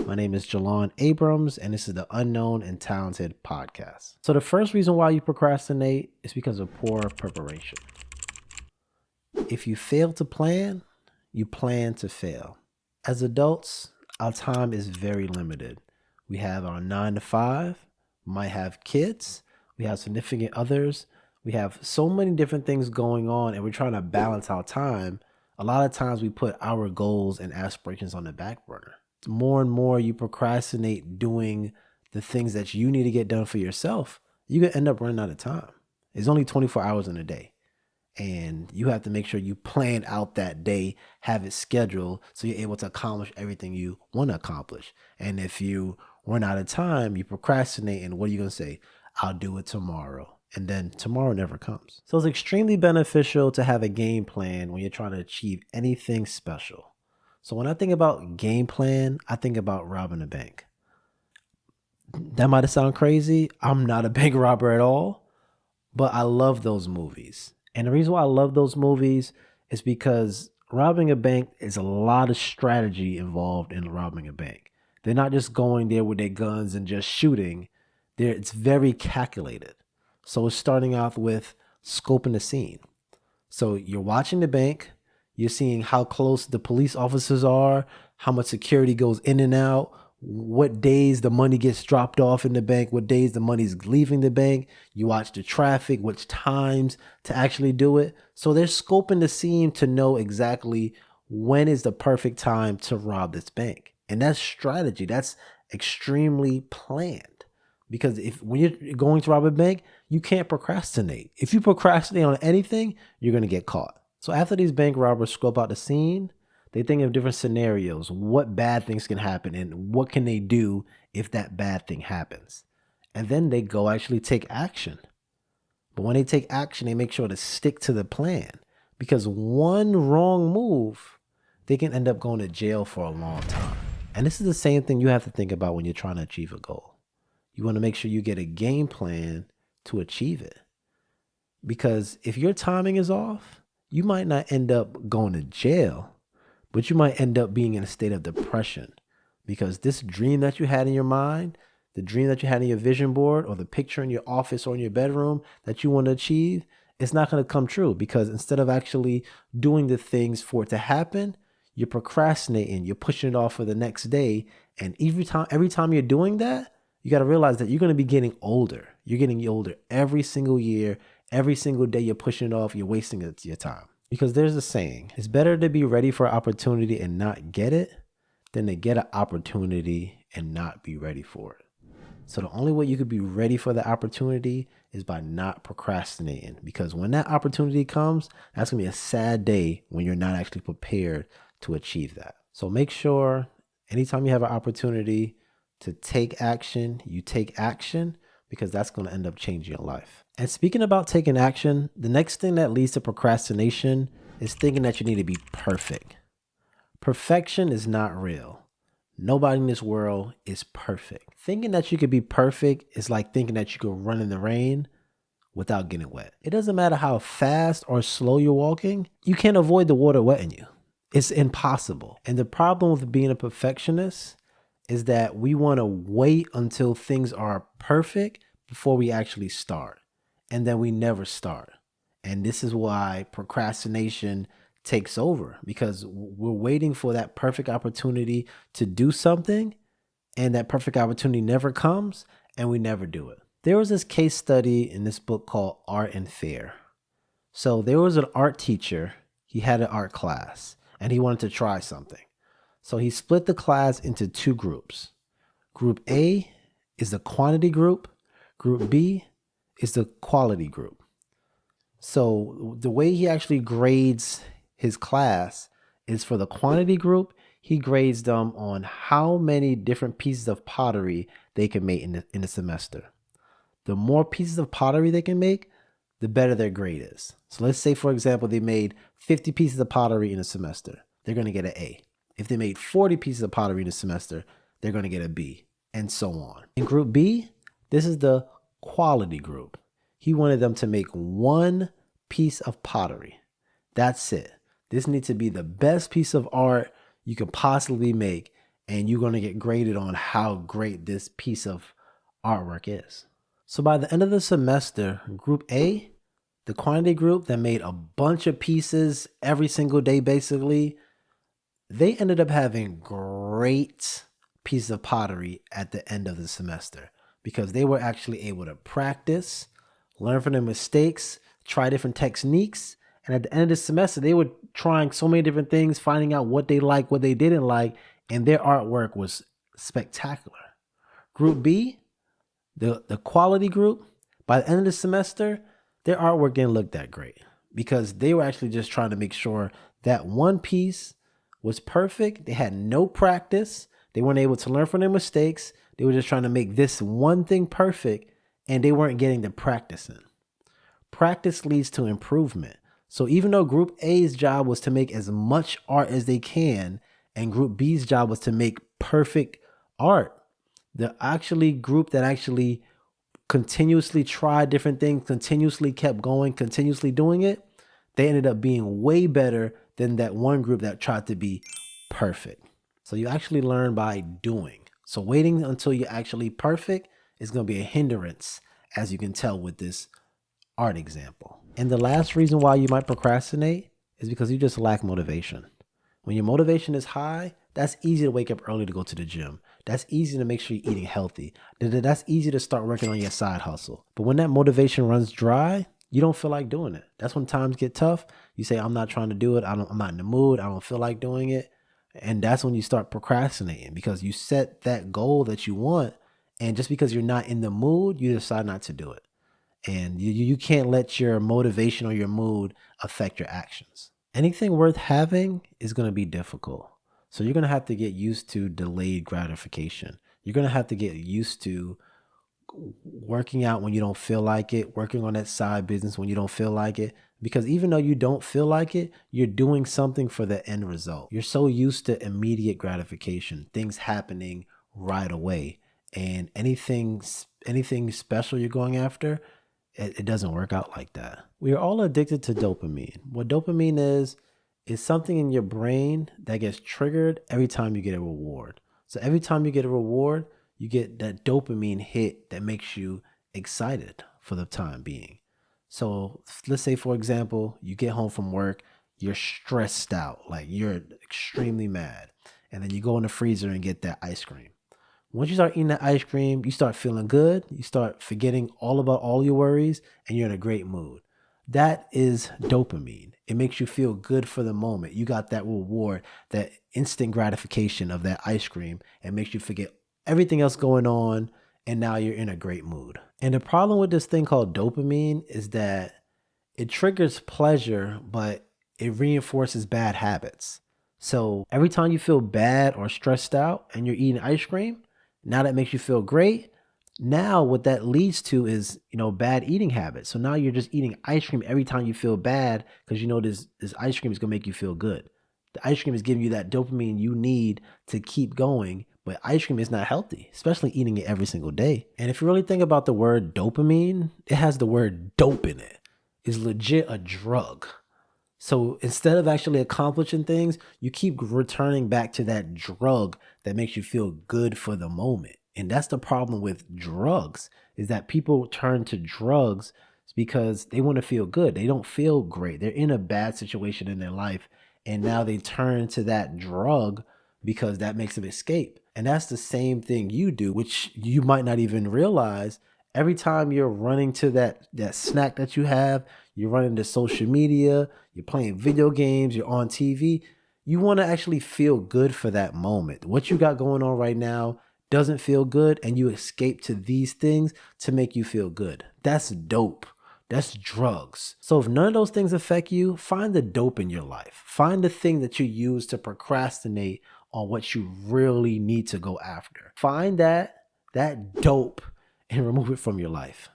My name is Jelan Abrams, and this is the Unknown and Talented podcast. So, the first reason why you procrastinate is because of poor preparation. If you fail to plan, you plan to fail. As adults, our time is very limited. We have our 9 to 5, might have kids, we have significant others, we have so many different things going on, and we're trying to balance our time. A lot of times we put our goals and aspirations on the back burner. More and more you procrastinate doing the things that you need to get done for yourself, you can end up running out of time. It's only 24 hours in a day. And you have to make sure you plan out that day, have it scheduled so you're able to accomplish everything you want to accomplish. And if you run out of time, you procrastinate, and what are you going to say? I'll do it tomorrow. And then tomorrow never comes. So it's extremely beneficial to have a game plan when you're trying to achieve anything special. So when I think about game plan, I think about robbing a bank. That might sound crazy. I'm not a bank robber at all, but I love those movies. And the reason why I love those movies is because robbing a bank is a lot of strategy involved in robbing a bank. They're not just going there with their guns and just shooting. It's very calculated. So it's starting off with scoping the scene. So you're watching the bank. You're seeing how close the police officers are, how much security goes in and out, what days the money gets dropped off in the bank, what days the money's leaving the bank. You watch the traffic, which times to actually do it. So they're scoping the scene to know exactly when is the perfect time to rob this bank. And that's strategy. That's extremely planned. Because when you're going to rob a bank, you can't procrastinate. If you procrastinate on anything, you're going to get caught. So after these bank robbers scope out the scene, they think of different scenarios, what bad things can happen and what can they do if that bad thing happens. And then they go actually take action. But when they take action, they make sure to stick to the plan, because one wrong move, they can end up going to jail for a long time. And this is the same thing you have to think about when you're trying to achieve a goal. You want to make sure you get a game plan to achieve it. Because if your timing is off, you might not end up going to jail, but you might end up being in a state of depression, because this dream that you had in your mind, the dream that you had in your vision board, or the picture in your office or in your bedroom that you want to achieve, it's not going to come true, because instead of actually doing the things for it to happen, you're procrastinating, you're pushing it off for the next day. And every time you're doing that, you got to realize that you're going to be getting older. You're getting older every single year. Every single day you're pushing it off, you're wasting your time. Because there's a saying, it's better to be ready for an opportunity and not get it than to get an opportunity and not be ready for it. So the only way you could be ready for the opportunity is by not procrastinating. Because when that opportunity comes, that's going to be a sad day when you're not actually prepared to achieve that. So make sure anytime you have an opportunity to take action, you take action, because that's going to end up changing your life. And speaking about taking action, the next thing that leads to procrastination is thinking that you need to be perfect. Perfection is not real. Nobody in this world is perfect. Thinking that you could be perfect is like thinking that you could run in the rain without getting wet. It doesn't matter how fast or slow you're walking, you can't avoid the water wetting you. It's impossible. And the problem with being a perfectionist is that we want to wait until things are perfect before we actually start. And then we never start. And this is why procrastination takes over, because we're waiting for that perfect opportunity to do something, and that perfect opportunity never comes, and we never do it. There was this case study in this book called Art and Fair. So there was an art teacher. He had an art class, and he wanted to try something. So he split the class into two groups. Group A is the quantity group. Group B is the quality group. So the way he actually grades his class is, for the quantity group, he grades them on how many different pieces of pottery they can make in the semester. The more pieces of pottery they can make, the better their grade is. So let's say, for example, they made 50 pieces of pottery in a semester. They're going to get an A. If they made 40 pieces of pottery in a semester, they're going to get a B, and so on. In group B, this is the quality group. He wanted them to make one piece of pottery. That's it. This needs to be the best piece of art you can possibly make, and you're going to get graded on how great this piece of artwork is. So by the end of the semester, group A, the quantity group that made a bunch of pieces every single day, basically, they ended up having great pieces of pottery at the end of the semester because they were actually able to practice, learn from their mistakes, try different techniques. And at the end of the semester, they were trying so many different things, finding out what they liked, what they didn't like, and their artwork was spectacular. Group B, the quality group, by the end of the semester, their artwork didn't look that great because they were actually just trying to make sure that one piece was perfect. They had no practice. They weren't able to learn from their mistakes. They were just trying to make this one thing perfect, and they weren't getting the practice in. Practice leads to improvement. So even though Group A's job was to make as much art as they can, and Group B's job was to make perfect art, the actually group that actually continuously tried different things, continuously kept going, continuously doing it, they ended up being way better than that one group that tried to be perfect. So you actually learn by doing. So waiting until you're actually perfect is going to be a hindrance, as you can tell with this art example. And the last reason why you might procrastinate is because you just lack motivation. When your motivation is high, that's easy to wake up early to go to the gym. That's easy to make sure you're eating healthy. That's easy to start working on your side hustle. But when that motivation runs dry, you don't feel like doing it. That's when times get tough. You say, I'm not trying to do it. I'm not in the mood. I don't feel like doing it. And that's when you start procrastinating because you set that goal that you want. And just because you're not in the mood, you decide not to do it. And you can't let your motivation or your mood affect your actions. Anything worth having is going to be difficult. So you're going to have to get used to delayed gratification. You're going to have to get used to working out when you don't feel like it, working on that side business when you don't feel like it. Because even though you don't feel like it, you're doing something for the end result. You're so used to immediate gratification, things happening right away. And anything special you're going after, it doesn't work out like that. We are all addicted to dopamine. What dopamine is something in your brain that gets triggered every time you get a reward. So every time you get a reward, you get that dopamine hit that makes you excited for the time being. So let's say, for example, you get home from work, you're stressed out, like you're extremely mad. And then you go in the freezer and get that ice cream. Once you start eating that ice cream, you start feeling good. You start forgetting all about all your worries and you're in a great mood. That is dopamine. It makes you feel good for the moment. You got that reward, that instant gratification of that ice cream, and makes you forget everything else going on. And now you're in a great mood. And the problem with this thing called dopamine is that it triggers pleasure, but it reinforces bad habits. So every time you feel bad or stressed out and you're eating ice cream, now that makes you feel great. Now what that leads to is, bad eating habits. So now you're just eating ice cream every time you feel bad because this ice cream is going to make you feel good. The ice cream is giving you that dopamine you need to keep going, but ice cream is not healthy, especially eating it every single day. And if you really think about the word dopamine, it has the word dope in it. It's legit a drug. So instead of actually accomplishing things, you keep returning back to that drug that makes you feel good for the moment. And that's the problem with drugs, is that people turn to drugs because they want to feel good. They don't feel great. They're in a bad situation in their life. And now they turn to that drug because that makes them escape. And that's the same thing you do, which you might not even realize. Every time you're running to that snack that you have, you're running to social media, you're playing video games, you're on TV, you want to actually feel good for that moment. What you got going on right now doesn't feel good, and you escape to these things to make you feel good. That's dope. That's drugs. So if none of those things affect you, find the dope in your life. Find the thing that you use to procrastinate on what you really need to go after. Find that dope and remove it from your life.